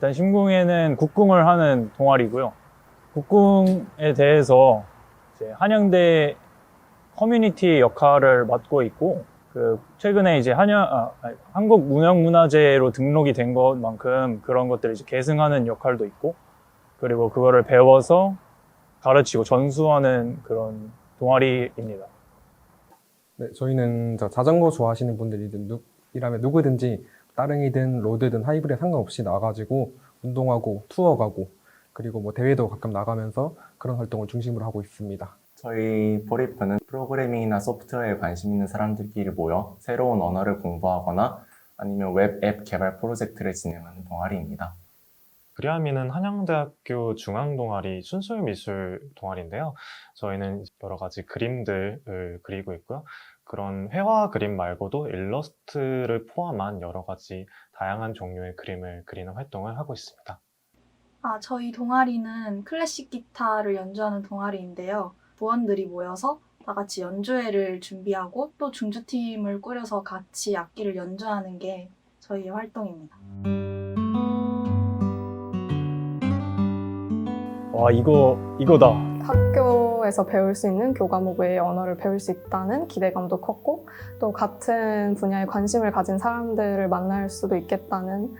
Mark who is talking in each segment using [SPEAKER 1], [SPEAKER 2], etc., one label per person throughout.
[SPEAKER 1] 일단 신궁에는 국궁을 하는 동아리고요. 국궁에 대해서 이제 한양대 커뮤니티 역할을 맡고 있고, 최근에 이제 한국무형문화재로 등록이 된 것만큼 그런 것들을 이제 계승하는 역할도 있고, 그리고 그거를 배워서 가르치고 전수하는 그런 동아리입니다.
[SPEAKER 2] 네, 저희는 자전거 좋아하시는 분들이라면 누구든지 따릉이든 로드든 하이브리드 상관없이 나가지고 운동하고 투어 가고 그리고 뭐 대회도 가끔 나가면서 그런 활동을 중심으로 하고 있습니다.
[SPEAKER 3] 저희 보리프는 프로그래밍이나 소프트웨어에 관심 있는 사람들끼리 모여 새로운 언어를 공부하거나 아니면 웹 앱 개발 프로젝트를 진행하는 동아리입니다.
[SPEAKER 4] 브리아미는 한양대학교 중앙동아리 순수미술 동아리인데요. 저희는 여러 가지 그림들을 그리고 있고요. 그런 회화 그림 말고도 일러스트를 포함한 여러 가지 다양한 종류의 그림을 그리는 활동을 하고 있습니다.
[SPEAKER 5] 저희 동아리는 클래식 기타를 연주하는 동아리인데요. 부원들이 모여서 다 같이 연주회를 준비하고 또 중주팀을 꾸려서 같이 악기를 연주하는 게 저희의 활동입니다.
[SPEAKER 1] 와, 이거다.
[SPEAKER 6] 학교에서 배울 수 있는 교과목 외의 언어를 배울 수 있다는 기대감도 컸고 또 같은 분야에 관심을 가진 사람들을 만날 수도 있겠다는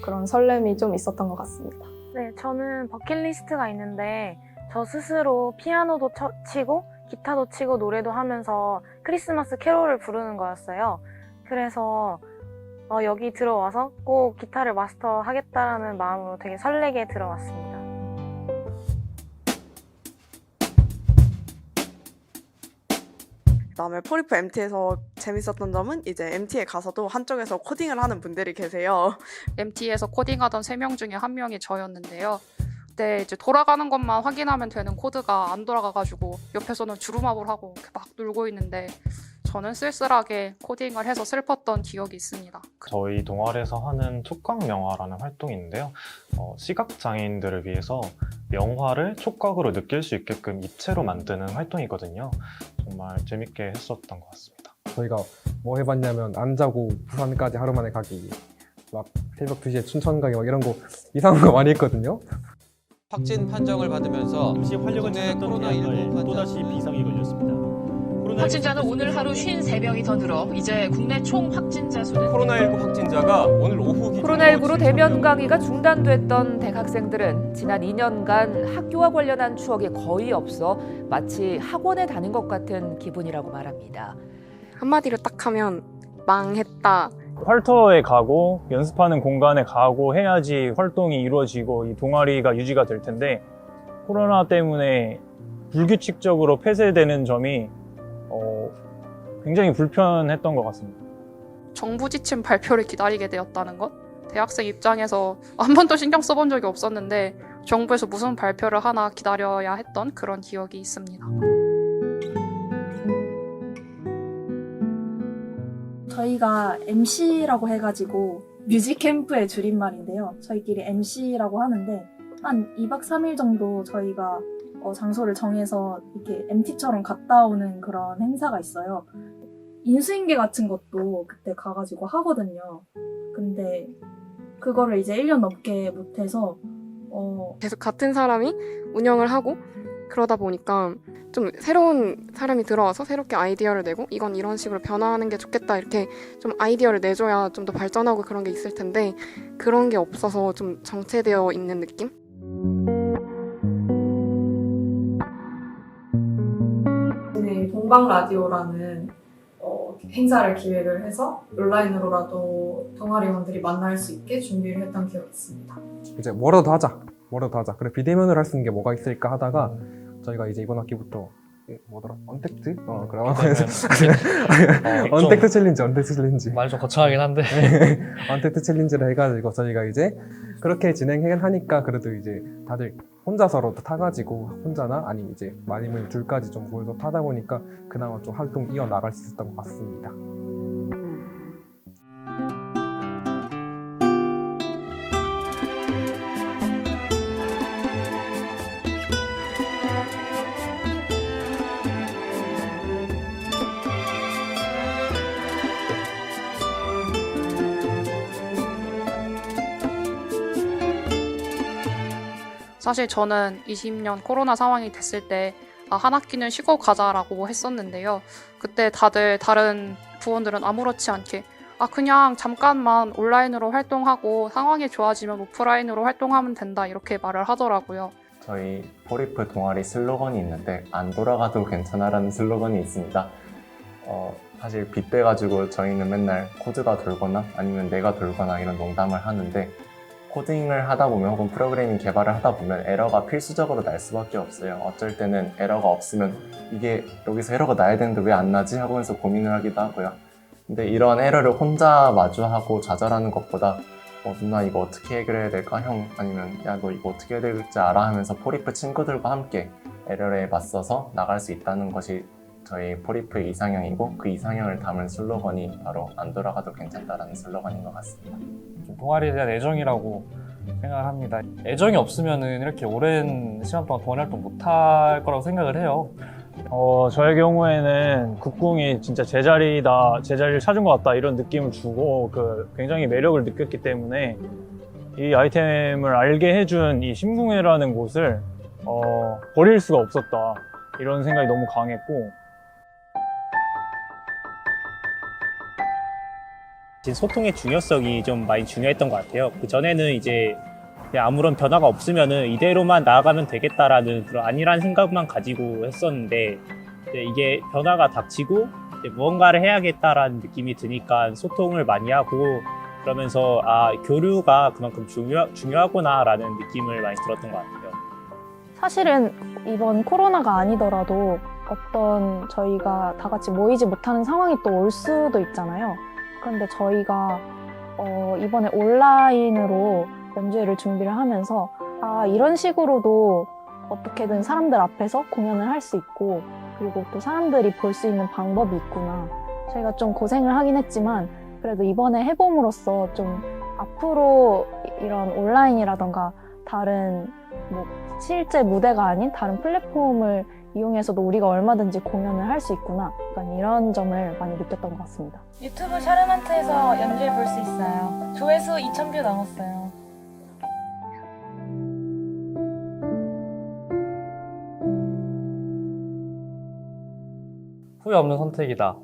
[SPEAKER 6] 그런 설렘이 좀 있었던 것 같습니다.
[SPEAKER 7] 네, 저는 버킷리스트가 있는데 저 스스로 피아노도 치고 기타도 치고 노래도 하면서 크리스마스 캐롤을 부르는 거였어요. 그래서 여기 들어와서 꼭 기타를 마스터하겠다라는 마음으로 되게 설레게 들어왔습니다.
[SPEAKER 8] 그다음에 포리프 MT에서 재밌었던 점은 이제 MT에 가서도 한쪽에서 코딩을 하는 분들이 계세요.
[SPEAKER 9] MT에서 코딩하던 3명 중에 1명이 저였는데요. 그때 이제 돌아가는 것만 확인하면 되는 코드가 안 돌아가가지고 옆에서는 주름합을 하고 막 놀고 있는데 저는 쓸쓸하게 코딩을 해서 슬펐던 기억이 있습니다.
[SPEAKER 4] 저희 동아리에서 하는 촉각명화라는 활동이 있는데요. 시각장애인들을 위해서 명화를 촉각으로 느낄 수 있게끔 입체로 만드는 활동이거든요. 정말 재밌게 했었던 것 같습니다.
[SPEAKER 2] 저희가 뭐 해봤냐면 안 자고 부산까지 하루 만에 가기, 막 새벽 2시에 춘천 가기 막 이런 거 이상한 거 많이 했거든요.
[SPEAKER 10] 확진 판정을 받으면서
[SPEAKER 11] 잠시 활력을 찾았던 대학가에 또다시 비상이 걸렸습니다.
[SPEAKER 12] 확진자는 오늘 하루 53명이 더 늘어 이제 국내 총 확진자 수는
[SPEAKER 10] 코로나19 확진자가 오늘 오후 기준으로
[SPEAKER 13] 코로나19로 대면 강의가 중단됐던 대학생들은 지난 2년간 학교와 관련한 추억이 거의 없어 마치 학원에 다닌 것 같은 기분이라고 말합니다.
[SPEAKER 6] 한마디로 딱 하면 망했다.
[SPEAKER 1] 활터에 가고 연습하는 공간에 가고 해야지 활동이 이루어지고 이 동아리가 유지가 될 텐데 코로나 때문에 불규칙적으로 폐쇄되는 점이 굉장히 불편했던 것 같습니다.
[SPEAKER 9] 정부 지침 발표를 기다리게 되었다는 것? 대학생 입장에서 한 번도 신경 써본 적이 없었는데 정부에서 무슨 발표를 하나 기다려야 했던 그런 기억이 있습니다.
[SPEAKER 5] 저희가 MC라고 해가지고 뮤직 캠프의 줄임말인데요. 저희끼리 MC라고 하는데 한 2박 3일 정도 저희가 장소를 정해서 이렇게 MT처럼 갔다 오는 그런 행사가 있어요. 인수인계 같은 것도 그때 가가지고 하거든요. 근데 그거를 이제 1년 넘게 못해서
[SPEAKER 6] 계속 같은 사람이 운영을 하고 그러다 보니까 좀 새로운 사람이 들어와서 새롭게 아이디어를 내고 이건 이런 식으로 변화하는 게 좋겠다 이렇게 좀 아이디어를 내줘야 좀 더 발전하고 그런 게 있을 텐데 그런 게 없어서 좀 정체되어 있는 느낌?
[SPEAKER 14] 동방 라디오라는 행사를 기획을 해서 온라인으로라도 동아리원들이 만날 수 있게 준비를 했던 기억이 있습니다.
[SPEAKER 2] 이제 뭐라도 하자. 그래 비대면으로 할 수 있는 게 뭐가 있을까 하다가 저희가 이제 이번 학기부터 뭐더라? 언택트? 언택트 챌린지.
[SPEAKER 11] 말이 좀 거창하긴 한데.
[SPEAKER 2] 언택트 챌린지를 해가지고 저희가 이제 그렇게 진행하니까 그래도 이제 다들 혼자서라도 타가지고 혼자나 아니면 이제 많이면 둘까지 좀 모여서 타다 보니까 그나마 좀 활동 이어나갈 수 있었던 것 같습니다.
[SPEAKER 9] 사실 저는 20년 코로나 상황이 됐을 때 한 학기는 쉬고 가자라고 했었는데요. 그때 다른 부원들은 아무렇지 않게 그냥 잠깐만 온라인으로 활동하고 상황이 좋아지면 오프라인으로 활동하면 된다 이렇게 말을 하더라고요.
[SPEAKER 3] 저희 포리프 동아리 슬로건이 있는데 안 돌아가도 괜찮아라는 슬로건이 있습니다. 사실 빗대가지고 저희는 맨날 코드가 돌거나 아니면 내가 돌거나 이런 농담을 하는데 코딩을 하다 보면 혹은 프로그래밍 개발을 하다 보면 에러가 필수적으로 날 수밖에 없어요. 어쩔 때는 에러가 없으면 이게 여기서 에러가 나야 되는데 왜 안 나지? 하면서 고민을 하기도 하고요. 근데 이런 에러를 혼자 마주하고 좌절하는 것보다 누나 이거 어떻게 해결해야 될까? 형 아니면 야 너 이거 어떻게 해야 될지 알아? 하면서 포리프 친구들과 함께 에러에 맞서서 나갈 수 있다는 것이 저희 포리프의 이상형이고 그 이상형을 담은 슬로건이 바로 안 돌아가도 괜찮다라는 슬로건인 것 같습니다.
[SPEAKER 15] 동아리에 대한 애정이라고 생각을 합니다. 애정이 없으면은 이렇게 오랜 시간 동안 동아리 활동 못할 거라고 생각을 해요.
[SPEAKER 1] 저의 경우에는 국궁이 진짜 제자리를 찾은 것 같다 이런 느낌을 주고 굉장히 매력을 느꼈기 때문에 이 아이템을 알게 해준 이 신궁회라는 곳을 버릴 수가 없었다 이런 생각이 너무 강했고
[SPEAKER 11] 소통의 중요성이 좀 많이 중요했던 것 같아요. 그 전에는 이제 그냥 아무런 변화가 없으면은 이대로만 나아가면 되겠다라는 그런 안일한 생각만 가지고 했었는데 이게 변화가 닥치고 이제 무언가를 해야겠다라는 느낌이 드니까 소통을 많이 하고 그러면서 교류가 그만큼 중요하구나라는 느낌을 많이 들었던 것 같아요.
[SPEAKER 7] 사실은 이번 코로나가 아니더라도 어떤 저희가 다 같이 모이지 못하는 상황이 또 올 수도 있잖아요. 그런데 저희가 이번에 온라인으로 연주회를 준비를 하면서 이런 식으로도 어떻게든 사람들 앞에서 공연을 할 수 있고 그리고 또 사람들이 볼 수 있는 방법이 있구나. 저희가 좀 고생을 하긴 했지만 그래도 이번에 해봄으로써 좀 앞으로 이런 온라인이라던가 다른 실제 무대가 아닌 다른 플랫폼을 이용해서도 우리가 얼마든지 공연을 할 수 있구나. 약간 이런 점을 많이 느꼈던 것 같습니다.
[SPEAKER 16] 유튜브 샤르만트에서 연주해 볼 수 있어요. 조회수 2,000뷰 넘었어요.
[SPEAKER 15] 후회 없는 선택이다.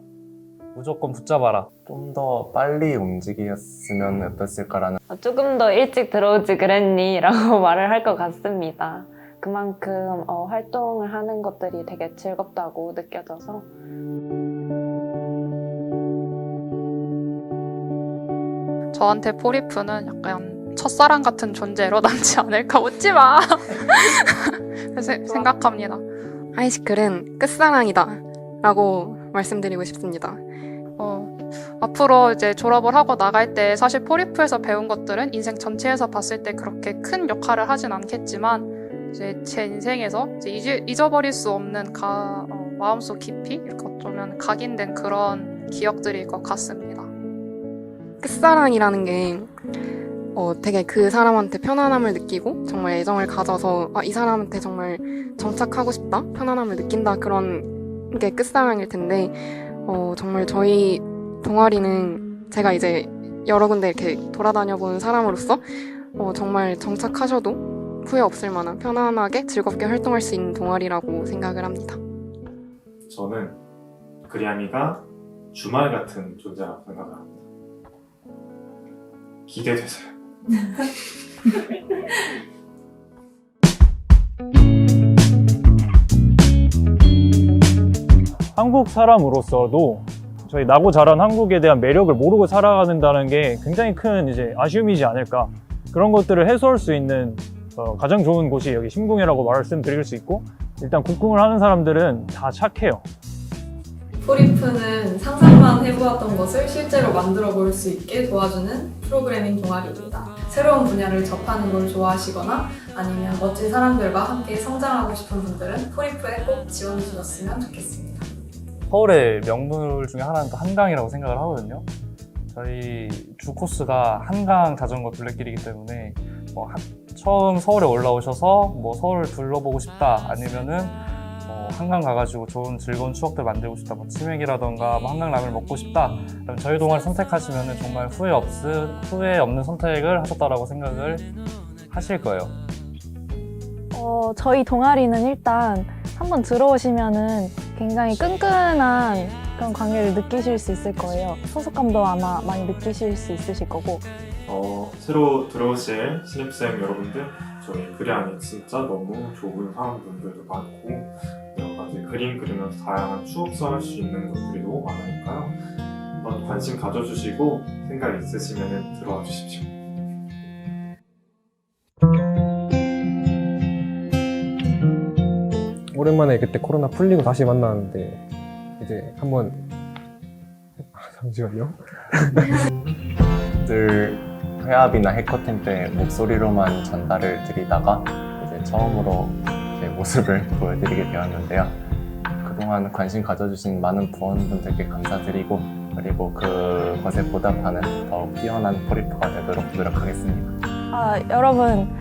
[SPEAKER 15] 무조건 붙잡아라.
[SPEAKER 3] 좀 더 빨리 움직였으면 어땠을까라는
[SPEAKER 17] 조금 더 일찍 들어오지 그랬니? 라고 말을 할 것 같습니다. 그만큼 활동을 하는 것들이 되게 즐겁다고 느껴져서
[SPEAKER 9] 저한테 포리프는 약간 첫사랑 같은 존재로 남지 않을까. 웃지 마. 생각합니다.
[SPEAKER 6] 하이시클은 끝사랑이다 라고 말씀드리고 싶습니다. 앞으로 이제 졸업을 하고 나갈 때 사실 포리프에서 배운 것들은 인생 전체에서 봤을 때 그렇게 큰 역할을 하진 않겠지만 이제 제 인생에서 이제 잊어버릴 수 없는 마음속 깊이 이렇게 어쩌면 각인된 그런 기억들일 것 같습니다. 끝사랑이라는 게 되게 그 사람한테 편안함을 느끼고 정말 애정을 가져서 이 사람한테 정말 정착하고 싶다, 편안함을 느낀다 그런 게 끝사랑일 텐데 정말 저희 동아리는 제가 이제 여러 군데 이렇게 돌아다녀 본 사람으로서 정말 정착하셔도 후회 없을 만한 편안하게 즐겁게 활동할 수 있는 동아리라고 생각을 합니다.
[SPEAKER 18] 저는 그리아미가 주말 같은 존재라고 생각을 합니다. 기대되세요.
[SPEAKER 1] 한국 사람으로서도 저희 나고 자란 한국에 대한 매력을 모르고 살아간다는 게 굉장히 큰 이제 아쉬움이지 않을까. 그런 것들을 해소할 수 있는 가장 좋은 곳이 여기 신궁회라고 말씀드릴 수 있고, 일단 국궁을 하는 사람들은 다 착해요.
[SPEAKER 14] 포리프는 상상만 해보았던 것을 실제로 만들어 볼 수 있게 도와주는 프로그래밍 동아리입니다. 새로운 분야를 접하는 걸 좋아하시거나 아니면 멋진 사람들과 함께 성장하고 싶은 분들은 포리프에 꼭 지원해 주셨으면 좋겠습니다.
[SPEAKER 15] 서울의 명물 중에 하나는 또 한강이라고 생각을 하거든요. 저희 주 코스가 한강 자전거 둘레길이기 때문에 처음 서울에 올라오셔서 서울을 둘러보고 싶다 아니면은 한강 가가지고 좋은 즐거운 추억들 만들고 싶다, 치맥이라던가 한강 라면 먹고 싶다, 그럼 저희 동아리 선택하시면은 정말 후회 없는 선택을 하셨다라고 생각을 하실 거예요.
[SPEAKER 7] 저희 동아리는 일단 한번 들어오시면은 굉장히 끈끈한 그런 관계를 느끼실 수 있을 거예요. 소속감도 아마 많이 느끼실 수 있으실 거고.
[SPEAKER 18] 새로 들어오실 신입생 여러분들, 저희 그리함이 진짜 너무 좋은 사람분들도 많고 여러 가지 그림 그리면서 다양한 추억 쌓을 수 있는 것들이 너무 많으니까요. 한번 관심 가져주시고 생각 있으시면 들어와 주십시오.
[SPEAKER 2] 오랜만에 그때 코로나 풀리고 다시 만나는데 이제 한번 잠시만요.
[SPEAKER 3] 늘 회합이나 해커팀 때 목소리로만 전달을 드리다가 이제 처음으로 제 모습을 보여드리게 되었는데요. 그동안 관심 가져주신 많은 부원분들께 감사드리고 그리고 그것에 보답하는 더욱 뛰어난 포리프가 되도록 노력하겠습니다.
[SPEAKER 7] 여러분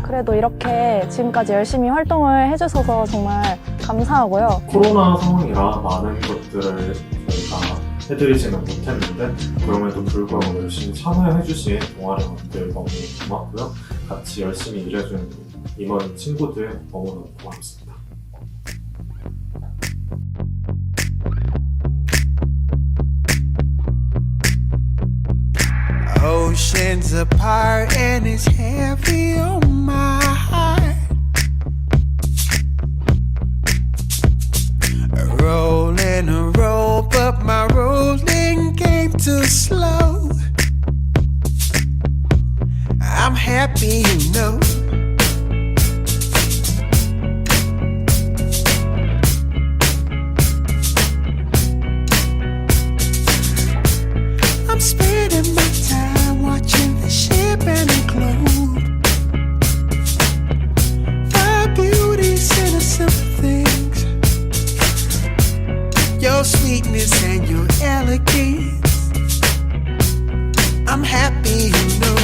[SPEAKER 7] 그래도 이렇게 지금까지 열심히 활동을 해주셔서 정말 감사하고요.
[SPEAKER 18] 코로나 상황이라 많은 것들을 저희가 해드리지는 못했는데 그럼에도 불구하고 열심히 참여해주신 동아리원들 너무 고맙고요. 같이 열심히 일해준 임원 친구들 너무너무 고맙습니다.
[SPEAKER 19] Oceans apart and it's heavy on my heart. Rolling a roll, but my rolling came too slow. I'm happy, you know. I'm spending my time watching the ship and the globe. The beauty's in the simple things. Your sweetness and your elegance. I'm happy, you know.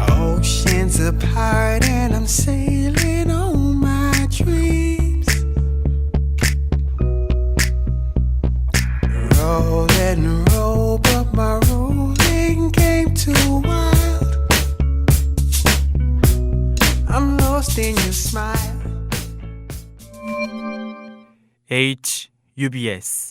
[SPEAKER 19] Oceans apart and I'm sailing on my dreams. Roll and roll, but my rolling came too wild. I'm lost in your smile.
[SPEAKER 20] HUBS